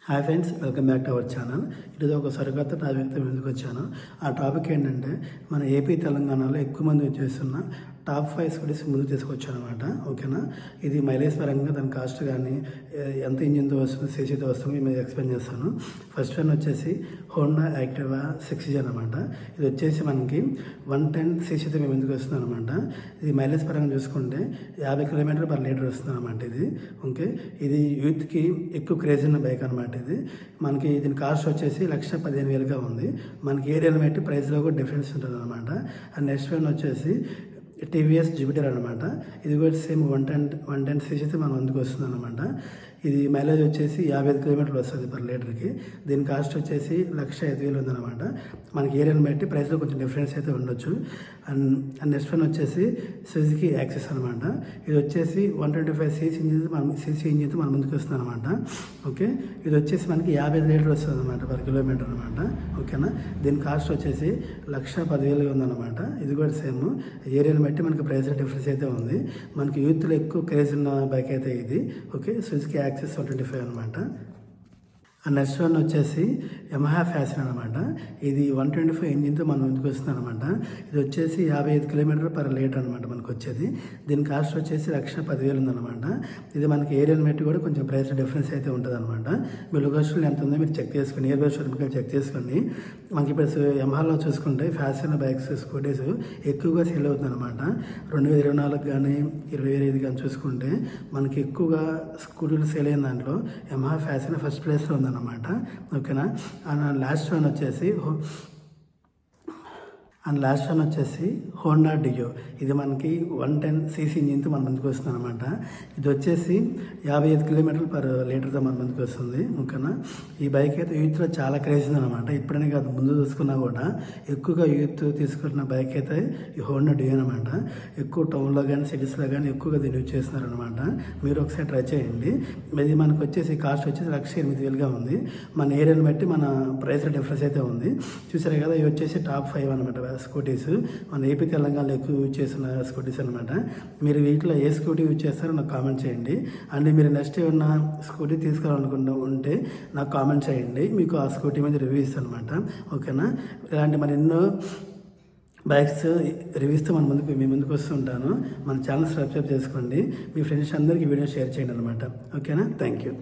Hi friends, welcome back to our channel. ఇది ఒక సరికొత్త టాపిక్తో ముందుకు వచ్చాను. ఆ టాపిక్ ఏంటంటే మన ఏపీ తెలంగాణలో ఎక్కువ మంది చేస్తున్న టాప్ 5 స్కూటీస్ ముందు తీసుకొచ్చాను అనమాట. ఓకేనా, ఇది మైలేజ్ పరంగా దాని కాస్ట్ కానీ ఎంత ఇంజిన్తో వస్తుంది, సీసీతో వస్తుంది మేము ఎక్స్ప్లెయిన్ చేస్తాను. ఫస్ట్ వన్ వచ్చేసి హోండా యాక్టివా 6G అనమాట. ఇది వచ్చేసి మనకి 110 సీసీతో మేము ఎందుకు వస్తుంది అనమాట. ఇది మైలేజ్ పరంగా చూసుకుంటే 50 km/లీటర్ వస్తుంది అనమాట. ఇది ఓకే, ఇది యూత్కి ఎక్కువ క్రేజ్ ఉన్న బైక్ అనమాట. ఇది మనకి దీని కాస్ట్ వచ్చేసి 1,15,000గా ఉంది. మనకి ఏరియాని బట్టి ప్రైస్లో కూడా డిఫరెన్స్ ఉంటుంది అనమాట. అండ్ నెక్స్ట్ వన్ వచ్చేసి టీవీఎస్ జూపిటర్ అనమాట. ఇది కూడా సేమ్ 110 సీసీతో మనం ముందుకు వస్తుంది అనమాట. ఇది మైలేజ్ వచ్చేసి 55 km వస్తుంది పర్ లీటర్కి. దీని కాస్ట్ వచ్చేసి 1,05,000 ఉందన్నమాట. మనకి ఏరియాని బట్టి ప్రైస్లో కొంచెం డిఫరెన్స్ అయితే ఉండొచ్చు. అండ్ నెక్స్ట్ వన్ వచ్చేసి సుజుకి యాక్సెస్ అనమాట. ఇది వచ్చేసి 125 సీసీ ఇంజిన్తో మనం ముందుకు వస్తుంది అనమాట. ఓకే, ఇది వచ్చేసి మనకి 55 లీటర్ వస్తుంది అనమాట పర్ కిలోమీటర్ అనమాట. ఓకేనా, దీని కాస్ట్ వచ్చేసి 1,10,000 ఉందన్నమాట. ఇది కూడా సేమ్ ఏరియాని బట్టి మనకి ప్రైస్ డిఫరెన్స్ అయితే ఉంది. మనకి యూత్లో ఎక్కువ క్రేజ్ ఉన్న బైక్ అయితే ఇది. ఓకే, సుజుకి యాక్సెస్ 125 అనమాట. అండ్ నెక్స్ట్ వన్ వచ్చేసి యమహా ఫ్యాషన్ అనమాట. ఇది 125 ఇంజిన్తో మనం ముందుకు వస్తుంది అనమాట. ఇది వచ్చేసి 55 km/లీటర్ అనమాట మనకు వచ్చేది. దీని కాస్ట్ వచ్చేసి 1,10,000 ఉందన్నమాట. ఇది మనకి ఏరియాని బట్టి కూడా కొంచెం ప్రైస్ డిఫరెన్స్ అయితే ఉంటుంది అనమాట. మీ లొకేషన్లో ఎంత ఉందో మీరు చెక్ చేసుకోండి, నియర్ బై షోరూమ్కి చెక్ చేసుకోండి. మనకి ఇప్పుడు యమహాలో చూసుకుంటే ఫ్యాషన్ బైక్స్ స్కూటీస్ ఎక్కువగా సేల్ అవుతుంది అనమాట. 2024 కానీ 2025 కానీ చూసుకుంటే మనకి ఎక్కువగా స్కూటీలు సేల్ అయిన దాంట్లో యమహా ఫ్యాషన్ ఫస్ట్ ప్లేస్లో ఉందన్నమాట. ఓకేనా, అండ్ లాస్ట్ వన్ వచ్చేసి హోండా డియో. ఇది మనకి 110 సీసీ ఇంజిన్తో మన ముందుకు వస్తుంది అనమాట. ఇది వచ్చేసి 55 km/లీటర్తో మన ముందుకు వస్తుంది. ఓకేనా, ఈ బైక్ అయితే యూత్లో చాలా క్రేజ్ ఉందన్నమాట. ఇప్పుడనే కాదు, ముందు చూసుకున్నా కూడా ఎక్కువగా యూత్ తీసుకుంటున్న బైక్ అయితే ఈ హోండా డియో అనమాట. ఎక్కువ టౌన్లో కానీ సిటీస్లో కానీ ఎక్కువగా దీన్ని యూజ్ చేస్తున్నారు అనమాట. మీరు ఒకసారి ట్రై చేయండి. ఇది మనకు వచ్చేసి కాస్ట్ వచ్చేసి 1,08,000గా ఉంది. మన ఏరియాని బట్టి మన ప్రైస్ డిఫరెన్స్ అయితే ఉంది. చూసారు కదా, ఇవి వచ్చేసి టాప్ 5 అనమాట స్కూటీస్. మన ఏపీ తెలంగాణలో ఎక్కువ యూజ్ చేస్తున్న స్కూటీస్ అనమాట. మీరు వీటిలో ఏ స్కూటీ యూజ్ చేస్తారో నాకు కామెంట్ చేయండి. అండ్ మీరు నెక్స్ట్ ఏమన్నా స్కూటీ తీసుకోవాలనుకుంటూ ఉంటే నాకు కామెంట్ చేయండి, మీకు ఆ స్కూటీ మీద రివ్యూ ఇస్తాను అనమాట. ఓకేనా, ఇలాంటి మరి ఎన్నో బైక్స్ రివ్యూస్తో మీ ముందుకు వస్తుంటాను. మన ఛానల్ సబ్స్క్రైబ్ చేసుకోండి. మీ ఫ్రెండ్స్ అందరికీ వీడియో షేర్ చేయండి అనమాట. ఓకేనా, థ్యాంక్ యూ.